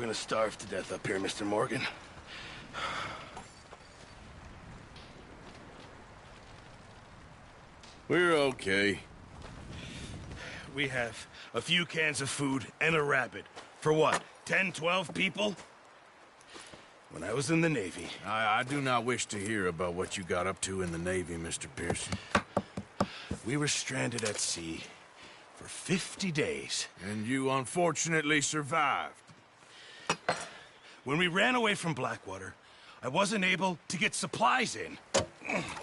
gonna starve to death up here, Mr. Morgan. We're okay. We have a few cans of food and a rabbit. For what, 10, 12 people? When I was in the Navy... I do not wish to hear about what you got up to in the Navy, Mr. Pearson. We were stranded at sea for 50 days. And you unfortunately survived. When we ran away from Blackwater, I wasn't able to get supplies in.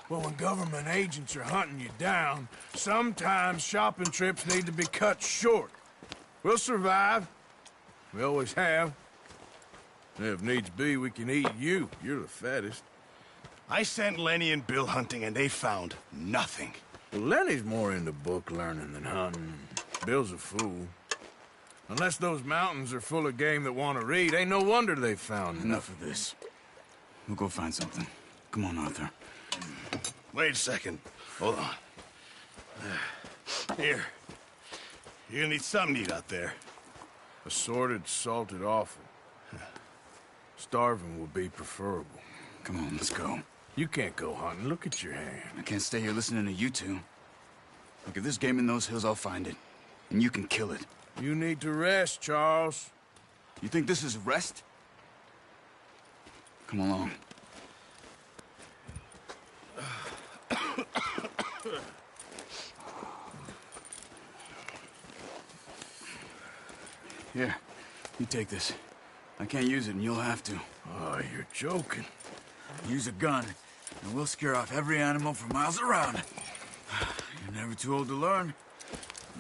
Well, when government agents are hunting you down, sometimes shopping trips need to be cut short. We'll survive. We always have. If needs be, we can eat you. You're the fattest. I sent Lenny and Bill hunting, and they found nothing. Well, Lenny's more into book learning than hunting. Bill's a fool. Unless those mountains are full of game that want to read, ain't no wonder they found Enough of this. We'll go find something. Come on, Arthur. Wait a second. Hold on. Here. You're gonna need something to eat out there. Assorted, salted offal. Starving would be preferable. Come on, let's go. You can't go hunting. Look at your hand. I can't stay here listening to you two. Look, if there's game in those hills, I'll find it. And you can kill it. You need to rest, Charles. You think this is rest? Come along. Here, you take this. I can't use it, and you'll have to. Oh, you're joking. Use a gun, and we'll scare off every animal for miles around. You're never too old to learn,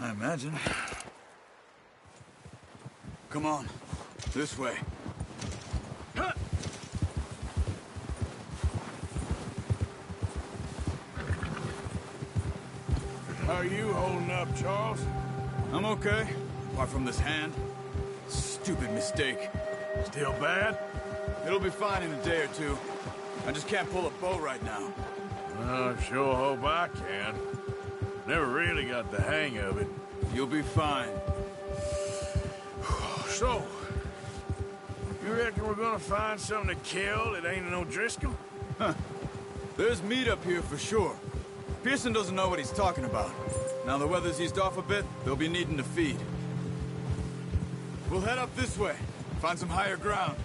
I imagine. Come on, this way. How are you holding up, Charles? I'm okay, apart from this hand. Stupid mistake. Still bad? It'll be fine in a day or two. I just can't pull a bow right now. I sure hope I can. Never really got the hang of it. You'll be fine. So, you reckon we're gonna find something to kill that ain't no Driscoll? Huh. There's meat up here for sure. Pearson doesn't know what he's talking about. Now the weather's eased off a bit, they'll be needing to feed. We'll head up this way, find some higher ground.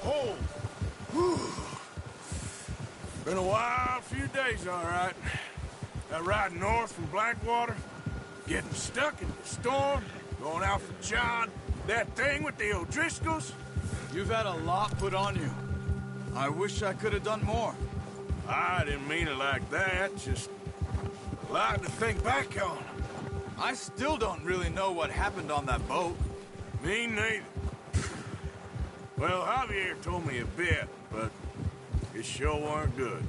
Oh! Whew. Been a wild few days, all right. That ride north from Blackwater, getting stuck in the storm, going out for John, that thing with the O'Driscolls. You've had a lot put on you. I wish I could have done more. I didn't mean it like that, just a lot to think back on. I still don't really know what happened on that boat. Me neither. Well, Javier told me a bit, but it sure weren't good.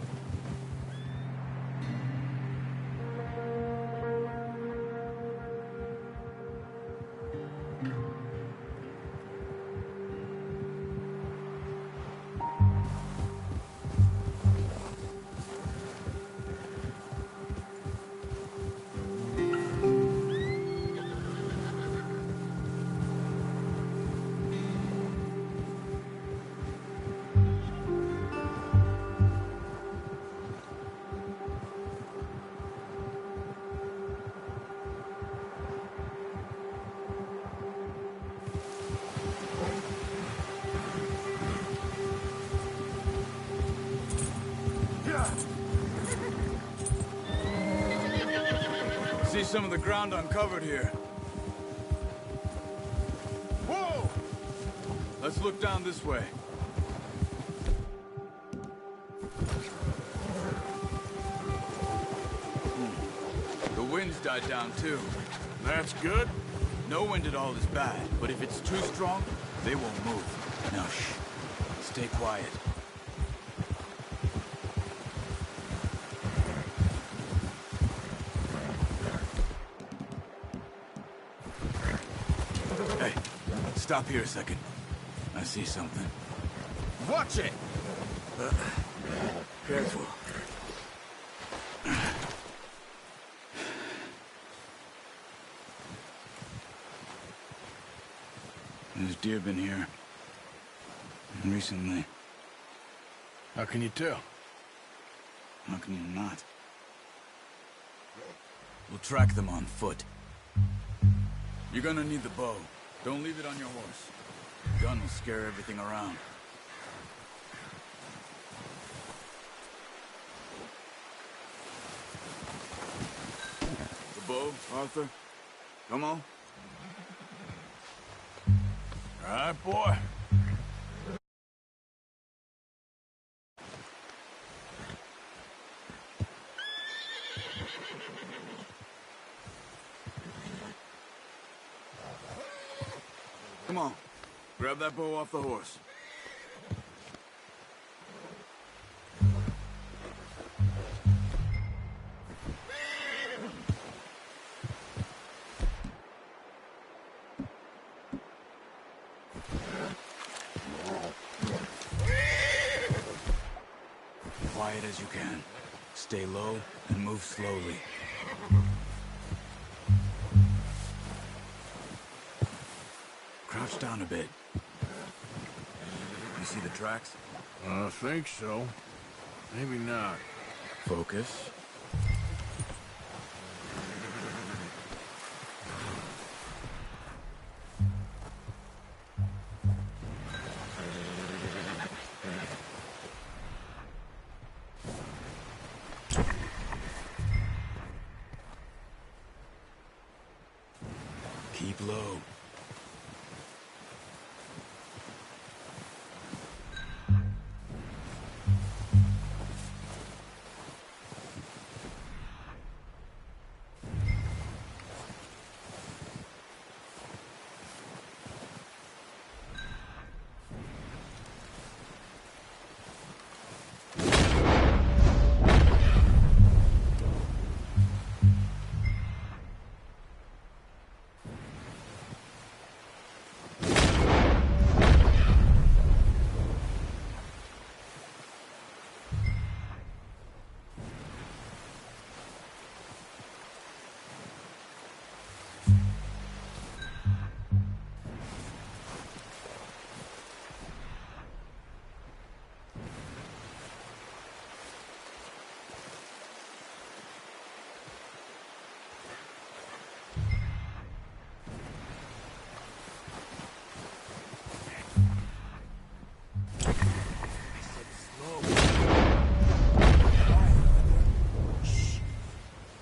See some of the ground uncovered here. Whoa! Let's look down this way. The wind's died down too. That's good. No wind at all is bad, but if it's too strong, they won't move. Now shh. Stay quiet. Hey, stop here a second. I see something. Watch it! Careful. deer been here. Recently. How can you tell? How can you not? We'll track them on foot. You're gonna need the bow. Don't leave it on your horse. The gun will scare everything around. The bow, Arthur? Come on. All right, boy. Come on. Grab that bow off the horse. Quiet as you can. Stay low and move slowly. Crouch down a bit. You see the tracks? I think so. Maybe not. Focus. Keep low.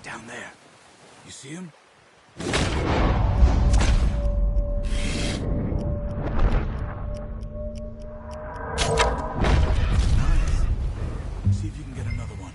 Down there. You see him? Nice. See if you can get another one.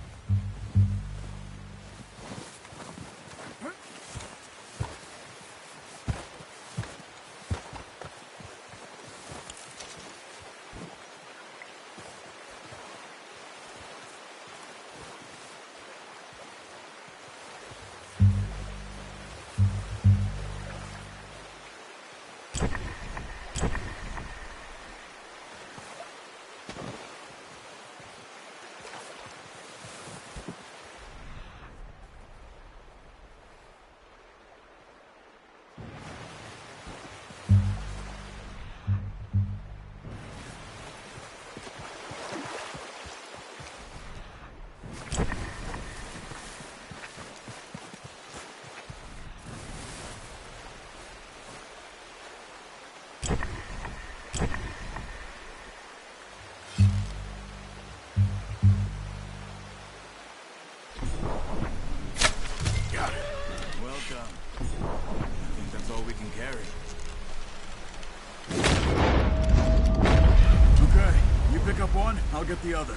I'll get the other.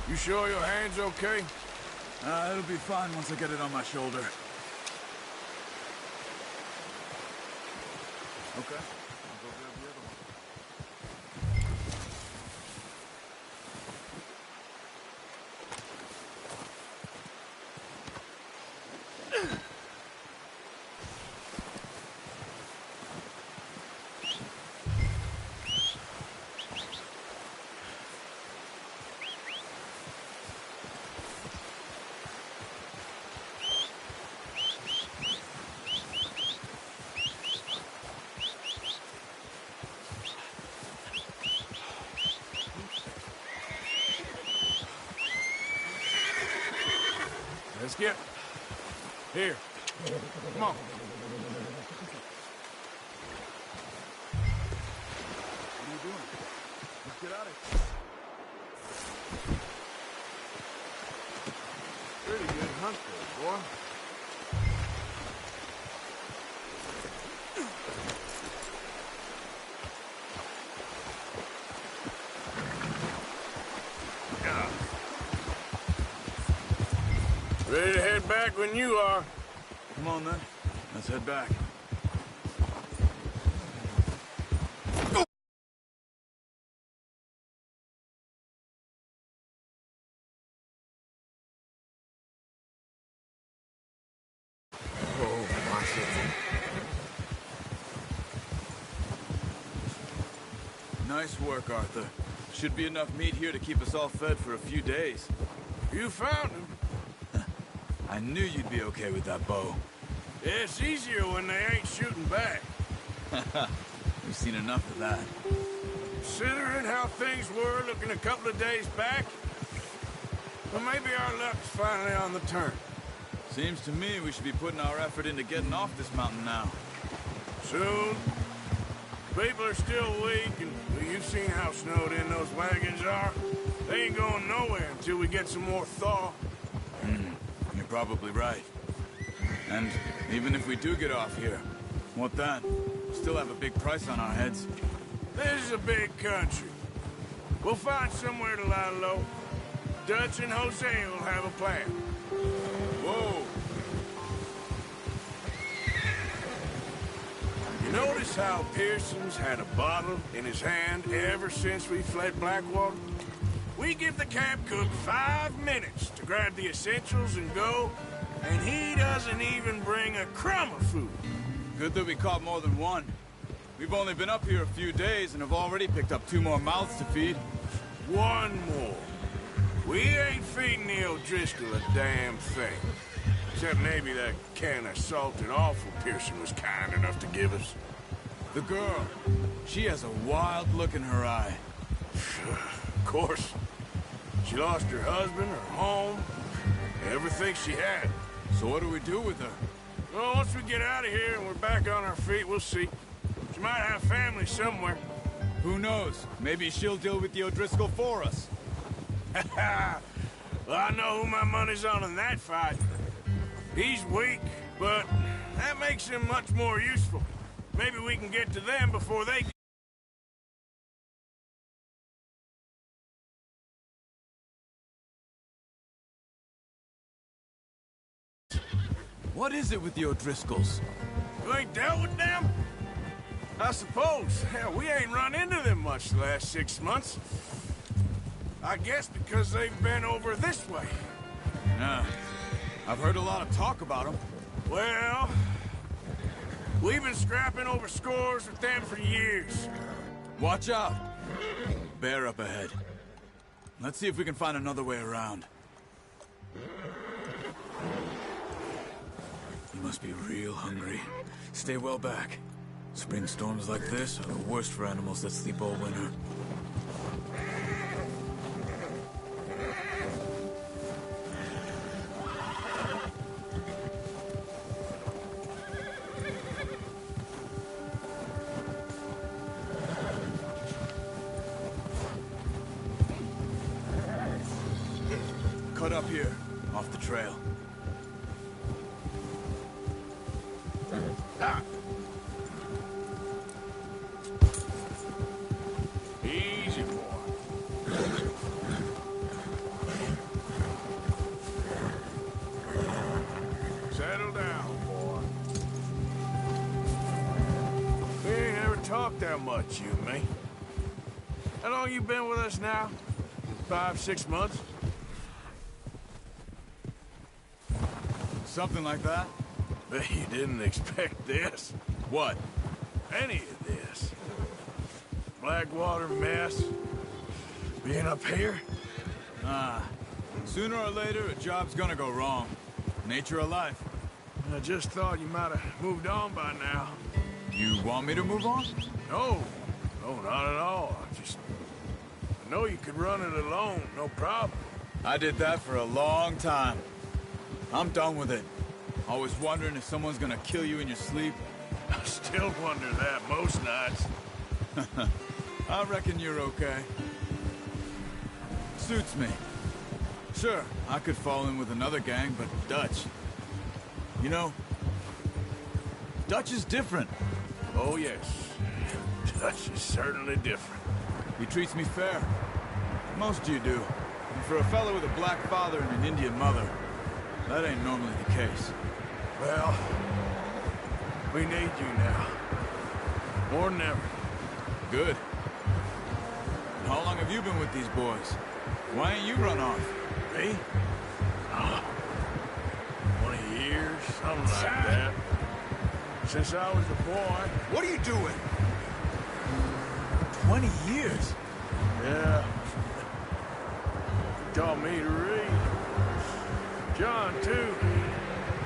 You sure your hand's okay? It'll be fine once I get it on my shoulder. Okay. I'll go grab the other one. Skip. Here. Come on. What are you doing? Let's get out of here. Pretty good hunt there, boy. Ready to head back when you are. Come on, then. Let's head back. Oh, watch it. Nice work, Arthur. Should be enough meat here to keep us all fed for a few days. You found him. I knew you'd be okay with that bow. Yeah, it's easier when they ain't shooting back. We've seen enough of that. Considering how things were looking a couple of days back, well, maybe our luck's finally on the turn. Seems to me we should be putting our effort into getting off this mountain now. Soon. People are still weak, and well, you've seen how snowed in those wagons are. They ain't going nowhere until we get some more thaw. You're probably right. And even if we do get off here, what then? Still have a big price on our heads. This is a big country. We'll find somewhere to lie low. Dutch and Jose will have a plan. Whoa! You notice how Pearson's had a bottle in his hand ever since we fled Blackwater? We give the camp cook 5 minutes to grab the essentials and go, and he doesn't even bring a crumb of food. Good that we caught more than one. We've only been up here a few days and have already picked up 2 more mouths to feed. One more. We ain't feeding the O'Driscoll a damn thing. Except maybe that can of salted offal Pearson was kind enough to give us. The girl, she has a wild look in her eye. Of course. She lost her husband, her home, everything she had. So what do we do with her? Well, once we get out of here and we're back on our feet, we'll see. She might have family somewhere. Who knows? Maybe she'll deal with the O'Driscoll for us. Well, I know who my money's on in that fight. He's weak, but that makes him much more useful. Maybe we can get to them before they... What is it with the O'Driscolls? You ain't dealt with them? I suppose. Hell, we ain't run into them much the last 6 months. I guess because they've been over this way. Nah. I've heard a lot of talk about them. Well, we've been scrapping over scores with them for years. Watch out! Bear up ahead. Let's see if we can find another way around. You must be real hungry. Stay well back. Spring storms like this are the worst for animals that sleep all winter. Cut up here, off the trail. Ah. Easy, boy. Settle down, boy. We ain't ever talked that much, you and me. How long you been with us now? 5, 6 months? Something like that? Bet you didn't expect this. What? Any of this. Blackwater mess. Being up here? Ah. Sooner or later, a job's gonna go wrong. Nature of life. I just thought you might have moved on by now. You want me to move on? No. No, not at all. I know you could run it alone, no problem. I did that for a long time. I'm done with it. Always wondering if someone's gonna kill you in your sleep. I still wonder that most nights. I reckon you're okay. Suits me. Sure, I could fall in with another gang, but Dutch... You know, Dutch is different. Oh, yes. Dutch is certainly different. He treats me fair. Most of you do. And for a fellow with a black father and an Indian mother, that ain't normally the case. Well, we need you now. More than ever. Good. And how long have you been with these boys? Why ain't you run off? Me? 20 years, something like that. Since I was a boy. What are you doing? 20 years? Yeah. He taught me to read. John, too.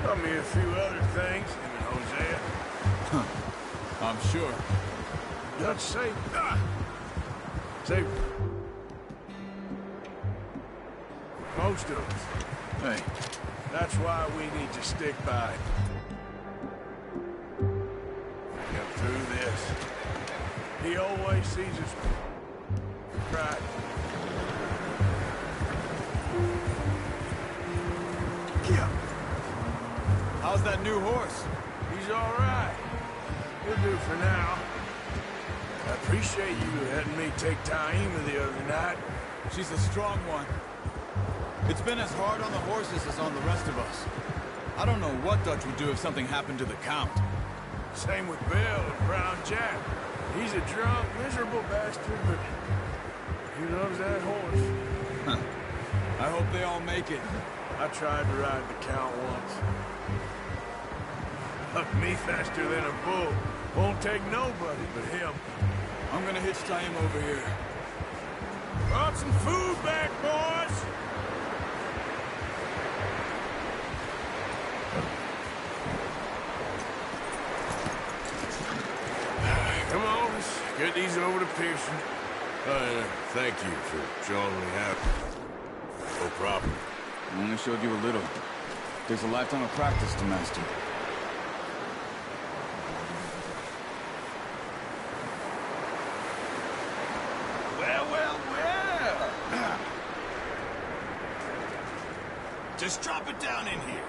Taught me a few other things, him and Hosea. I'm sure. Dutch saved saved most of us. Hey, That's why we need to stick by it. Get through this. He always sees us right. Yeah. how's that new horse? He's all right. He'll do for now. I appreciate you letting me take Taima the other night. She's a strong one. It's been as hard on the horses as on the rest of us. I don't know what Dutch would do if something happened to the Count. Same with Bill and Brown Jack. He's a drunk, miserable bastard, but he loves that horse. I hope they all make it. I tried to ride the Count once. Hucked me faster than a bull. Won't take nobody but him. I'm gonna hitch Taim over here. Brought some food back, boys! Come on, let's get these over to Pearson. Thank you for showing me how. No problem. I only showed you a little. Takes a lifetime of practice to master. Well. Just drop it down in here.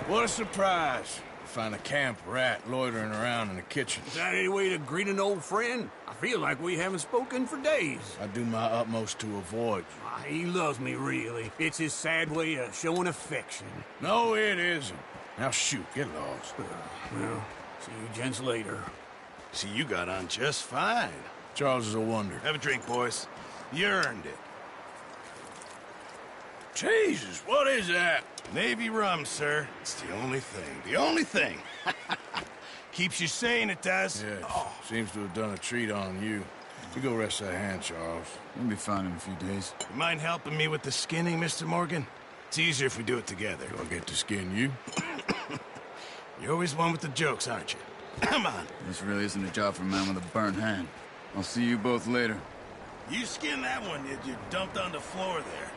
What a surprise. Find a camp rat loitering around in the kitchen. Is that any way to greet an old friend? I feel like we haven't spoken for days. I do my utmost to avoid you. He loves me, really. It's his sad way of showing affection. No, it isn't. Now shoot, get lost. Well, see you gents later. See, you got on just fine. Charles is a wonder. Have a drink, boys. You earned it. Jesus, what is that? Navy rum, sir. It's the only thing. The only thing. Keeps you sane, it does. Yes, seems to have done a treat on you. You go rest that hand, Charles. You'll be fine in a few days. You mind helping me with the skinning, Mr. Morgan? It's easier if we do it together. Do I get to skin you? You're always one with the jokes, aren't you? Come on. This really isn't a job for a man with a burnt hand. I'll see you both later. You skin that one you dumped on the floor there.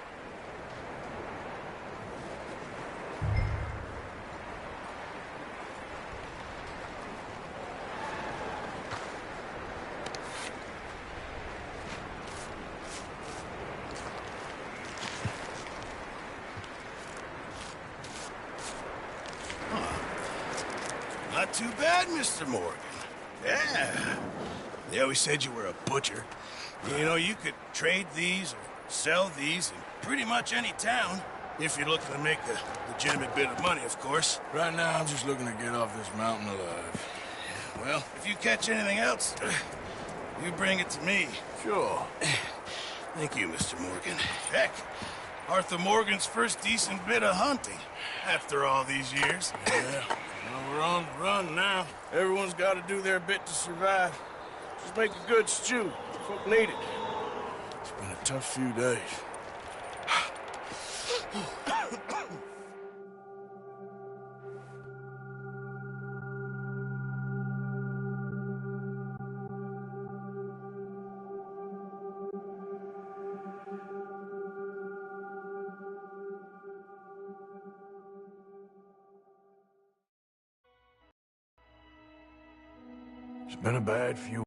Not too bad, Mr. Morgan. Yeah. They always said you were a butcher. You know, you could trade these or sell these in pretty much any town, if you're looking to make a legitimate bit of money, of course. Right now, I'm just looking to get off this mountain alive. Well, if you catch anything else, you bring it to me. Sure. Thank you, Mr. Morgan. Heck, Arthur Morgan's first decent bit of hunting, after all these years. Yeah. Well, we're on the run now. Everyone's got to do their bit to survive. Just make a good stew. Folk need it. It's been a tough few days. It's been a bad few